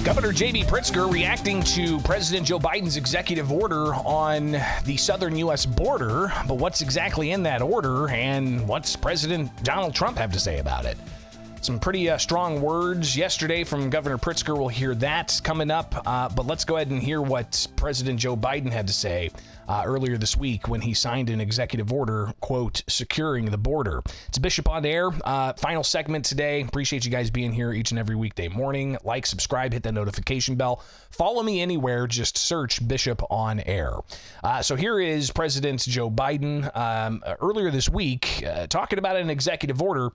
Governor J.B. Pritzker reacting to President Joe Biden's executive order on the southern U.S. border. But what's exactly in that order, and what's President Donald Trump have to say about it? Some pretty strong words yesterday from Governor Pritzker. We'll hear that coming up. But let's go ahead and hear what President Joe Biden had to say earlier this week when he signed an executive order, quote, securing the border. It's Bishop on Air. Final segment today. Appreciate you guys being here each and every weekday morning. Like, subscribe, hit that notification bell. Follow me anywhere. Just search Bishop on Air. So here is President Joe Biden earlier this week talking about an executive order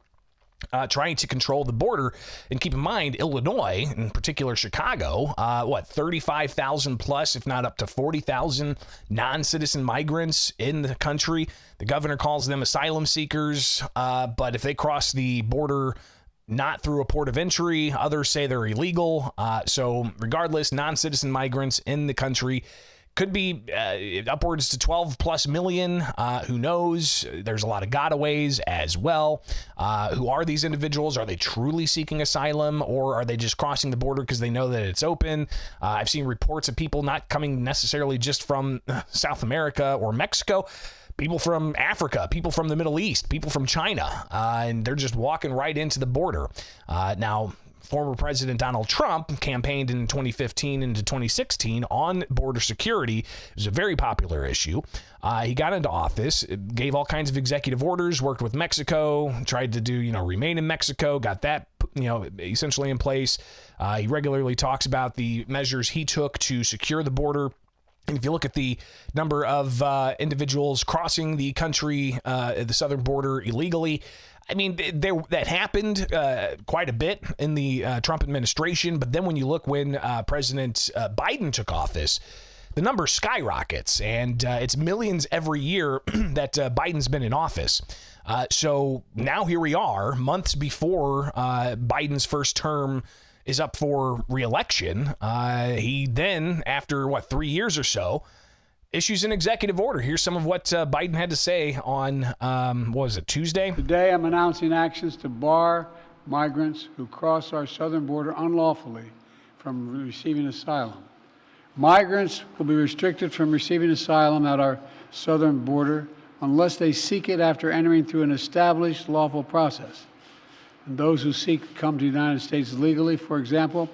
trying to control the border. And keep in mind, Illinois, in particular Chicago, 35,000 plus, if not up to 40,000 non-citizen migrants in the country. The governor calls them asylum seekers, but if they cross the border not through a port of entry, others say they're illegal. So regardless, non-citizen migrants in the country could be upwards to 12 plus million. Who knows? There's a lot of gotaways as well. Who are these individuals? Are they truly seeking asylum, or are they just crossing the border because they know that it's open? I've seen reports of people not coming necessarily just from South America or Mexico. People from Africa, people from the Middle East, people from China, and they're just walking right into the border. Now, former President Donald Trump campaigned in 2015 into 2016 on border security. It was a very popular issue. He got into office, gave all kinds of executive orders, worked with Mexico, tried to do, remain in Mexico, got that, essentially in place. He regularly talks about the measures he took to secure the border. And if you look at the number of individuals crossing the country, the southern border illegally, I mean, that happened quite a bit in the Trump administration. But then when you look when President Biden took office, the number skyrockets, and it's millions every year that Biden's been in office. So now here we are, months before Biden's first term is up for re-election. He then, after 3 years or so, issues an executive order. Here's some of what Biden had to say on, Tuesday? Today, I'm announcing actions to bar migrants who cross our southern border unlawfully from receiving asylum. Migrants will be restricted from receiving asylum at our southern border unless they seek it after entering through an established lawful process. And those who seek to come to the United States legally, for example,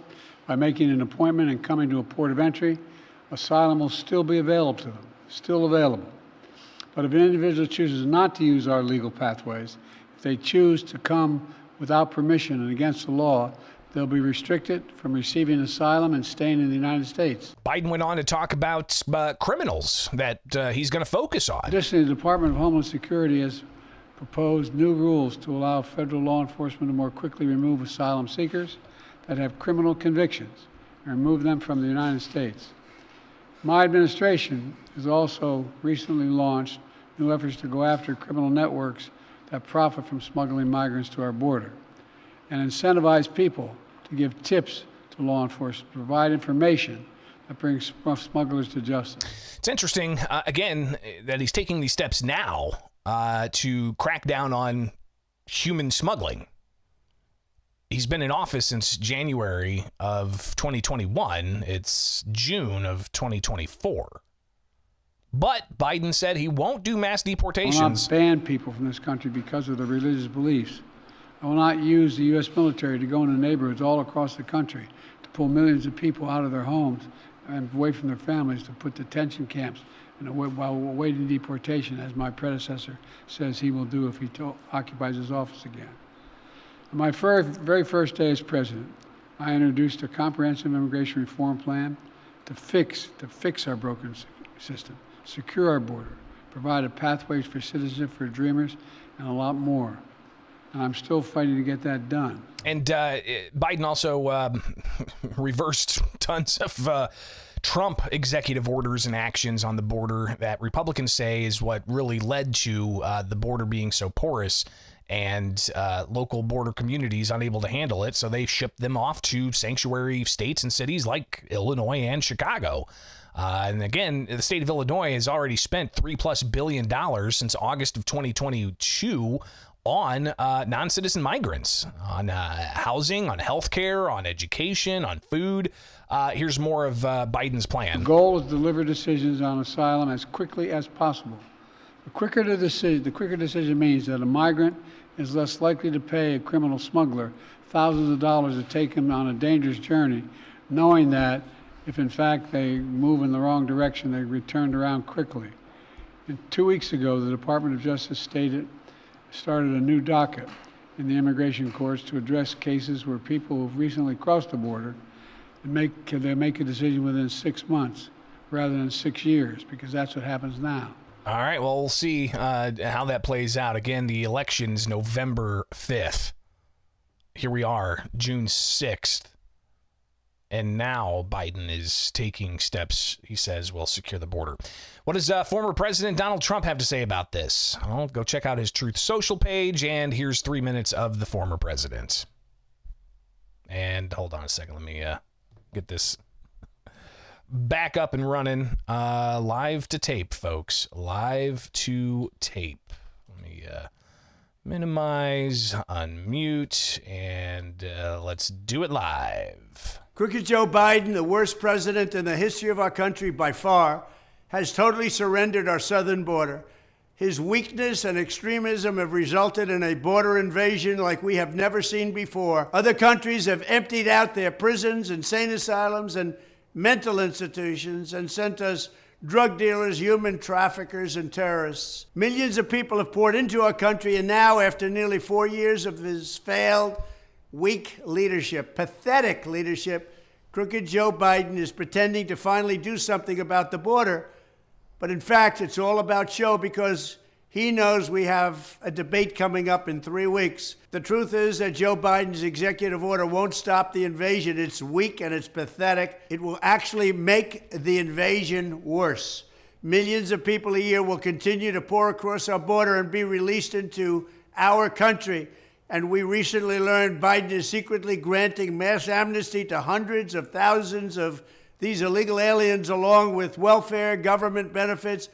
by making an appointment and coming to a port of entry, asylum will still be available to them, still available. But if an individual chooses not to use our legal pathways, if they choose to come without permission and against the law, they'll be restricted from receiving asylum and staying in the United States. Biden went on to talk about criminals that he's going to focus on. Additionally, the Department of Homeland Security has proposed new rules to allow federal law enforcement to more quickly remove asylum seekers that have criminal convictions and remove them from the United States. My administration has also recently launched new efforts to go after criminal networks that profit from smuggling migrants to our border and incentivize people to give tips to law enforcement, provide information that brings smugglers to justice. It's interesting, again, that he's taking these steps now to crack down on human smuggling. He's been in office since January of 2021. It's June of 2024. But Biden said he won't do mass deportations. I will not ban people from this country because of their religious beliefs. I will not use the U.S. military to go into neighborhoods all across the country to pull millions of people out of their homes and away from their families, to put detention camps while awaiting deportation, as my predecessor says he will do if he occupies his office again. On my very first day as president, I introduced a comprehensive immigration reform plan to fix our broken system, secure our border, provide a pathway for citizenship for dreamers, and a lot more. And I'm still fighting to get that done. And Biden also reversed tons of Trump executive orders and actions on the border that Republicans say is what really led to the border being so porous and local border communities unable to handle it. So they shipped them off to sanctuary states and cities like Illinois and Chicago. And again, the state of Illinois has already spent $3+ billion since August of 2022 on non-citizen migrants, on housing, on healthcare, on education, on food. Here's more of Biden's plan. The goal is to deliver decisions on asylum as quickly as possible. The quicker the decision means that a migrant is less likely to pay a criminal smuggler thousands of dollars to take him on a dangerous journey, knowing that if in fact they move in the wrong direction, they're returned around quickly. And 2 weeks ago, the Department of Justice started a new docket in the immigration courts to address cases where people who've recently crossed the border and they make a decision within 6 months rather than 6 years, because that's what happens now. All right, well, we'll see how that plays out. Again, the election's November 5th. Here we are, June 6th. And now Biden is taking steps, he says, will secure the border. What does former President Donald Trump have to say about this? Well, go check out his Truth Social page, and here's 3 minutes of the former president. And hold on a second, let me get this back up and running. Live to tape, folks. Live to tape. Let me minimize, unmute, and let's do it live. Crooked Joe Biden, the worst president in the history of our country by far, has totally surrendered our southern border. His weakness and extremism have resulted in a border invasion like we have never seen before. Other countries have emptied out their prisons, insane asylums, and mental institutions and sent us drug dealers, human traffickers, and terrorists. Millions of people have poured into our country, and now, after nearly 4 years of his failed, weak leadership, pathetic leadership, Crooked Joe Biden is pretending to finally do something about the border. But in fact, it's all about show, because he knows we have a debate coming up in 3 weeks. The truth is that Joe Biden's executive order won't stop the invasion. It's weak and it's pathetic. It will actually make the invasion worse. Millions of people a year will continue to pour across our border and be released into our country. And we recently learned Biden is secretly granting mass amnesty to hundreds of thousands of these illegal aliens, along with welfare, government benefits,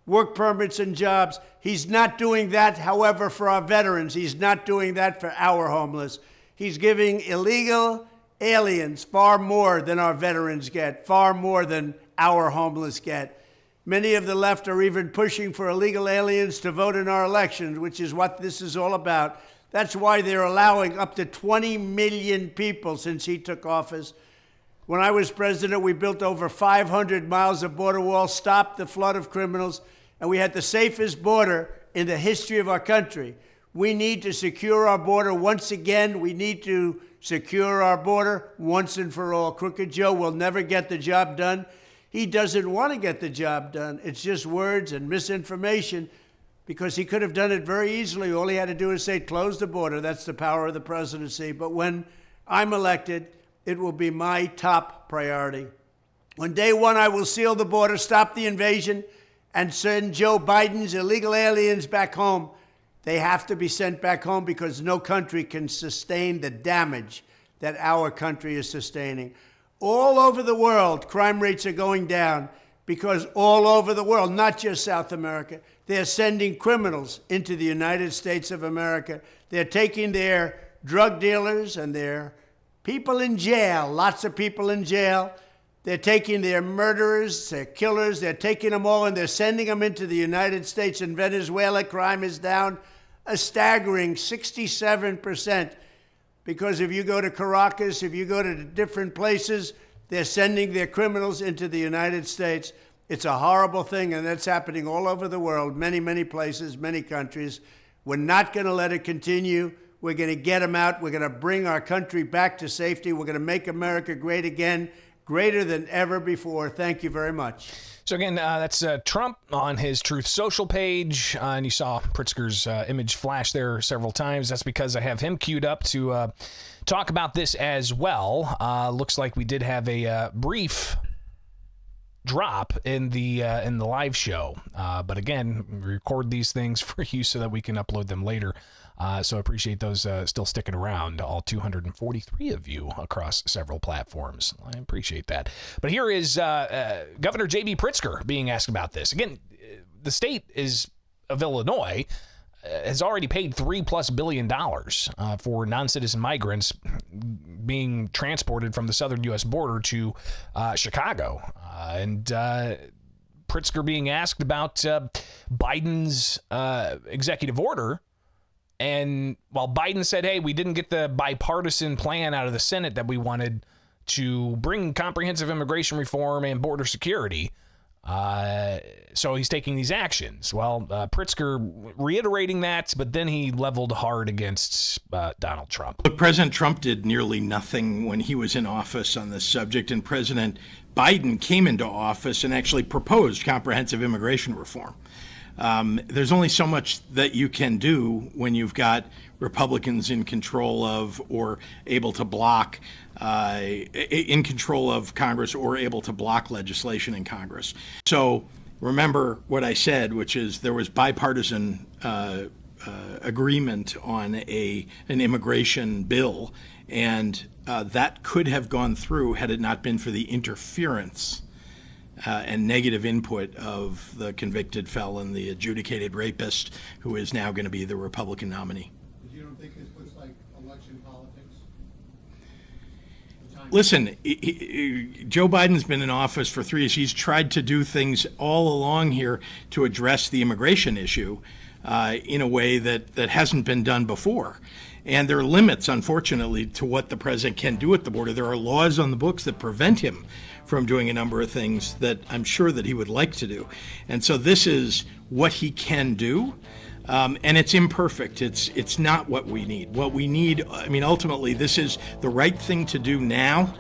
work permits, and jobs. He's not doing that, however, for our veterans. He's not doing that for our homeless. He's giving illegal aliens far more than our veterans get, far more than our homeless get. Many of the left are even pushing for illegal aliens to vote in our elections, which is what this is all about. That's why they're allowing up to 20 million people since he took office. When I was president, we built over 500 miles of border wall, stopped the flood of criminals, and we had the safest border in the history of our country. We need to secure our border once again. We need to secure our border once and for all. Crooked Joe will never get the job done. He doesn't want to get the job done. It's just words and misinformation, because he could have done it very easily. All he had to do is say, close the border. That's the power of the presidency. But when I'm elected, it will be my top priority. On day one, I will seal the border, stop the invasion, and send Joe Biden's illegal aliens back home. They have to be sent back home, because no country can sustain the damage that our country is sustaining. All over the world, crime rates are going down, because all over the world, not just South America, they're sending criminals into the United States of America. They're taking their drug dealers and their people in jail, lots of people in jail. They're taking their murderers, their killers, they're taking them all, and they're sending them into the United States. In Venezuela, crime is down a staggering 67%. Because if you go to Caracas, if you go to different places, they're sending their criminals into the United States. It's a horrible thing, and that's happening all over the world, many, many places, many countries. We're not going to let it continue. We're going to get them out. We're going to bring our country back to safety. We're going to make America great again, greater than ever before. Thank you very much. So again, that's Trump on his Truth Social page, and you saw Pritzker's image flash there several times. That's because I have him queued up to talk about this as well. Looks like we did have a brief drop in the live show, but again, we record these things for you so that we can upload them later. So I appreciate those still sticking around, all 243 of you across several platforms. I appreciate that. But here is Governor J.B. Pritzker being asked about this. Again, the state is of Illinois. has already paid $3+ billion for non-citizen migrants being transported from the southern U.S. border to Chicago. And Pritzker being asked about Biden's executive order. And while Biden said, hey, we didn't get the bipartisan plan out of the Senate that we wanted to bring comprehensive immigration reform and border security, so he's taking these actions. Well, Pritzker reiterating that, but then he leveled hard against Donald Trump. Look, President Trump did nearly nothing when he was in office on this subject, and President Biden came into office and actually proposed comprehensive immigration reform. There's only so much that you can do when you've got Republicans in control of or able to block, in control of Congress or able to block legislation in Congress. So remember what I said, which is there was bipartisan agreement on an immigration bill, and that could have gone through had it not been for the interference and negative input of the convicted felon, the adjudicated rapist, who is now going to be the Republican nominee. You don't think this looks like election politics? Listen, Joe Biden's been in office for 3 years. He's tried to do things all along here to address the immigration issue in a way that hasn't been done before. And there are limits, unfortunately, to what the president can do at the border. There are laws on the books that prevent him from doing a number of things that I'm sure that he would like to do. And so this is what he can do. And it's imperfect. It's not what we need. What we need, I mean, ultimately, this is the right thing to do now.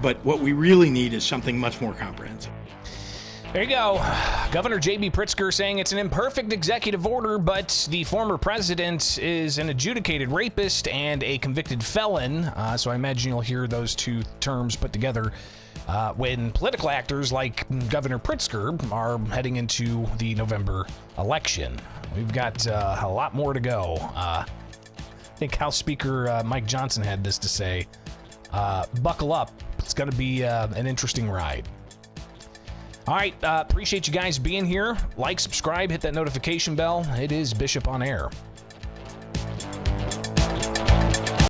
But what we really need is something much more comprehensive. There you go. Governor J.B. Pritzker saying it's an imperfect executive order, but the former president is an adjudicated rapist and a convicted felon. So I imagine you'll hear those two terms put together when political actors like Governor Pritzker are heading into the November election. We've got a lot more to go. I think House Speaker Mike Johnson had this to say. Buckle up. It's going to be an interesting ride. All right, appreciate you guys being here. Like, subscribe, hit that notification bell. It is Bishop on Air.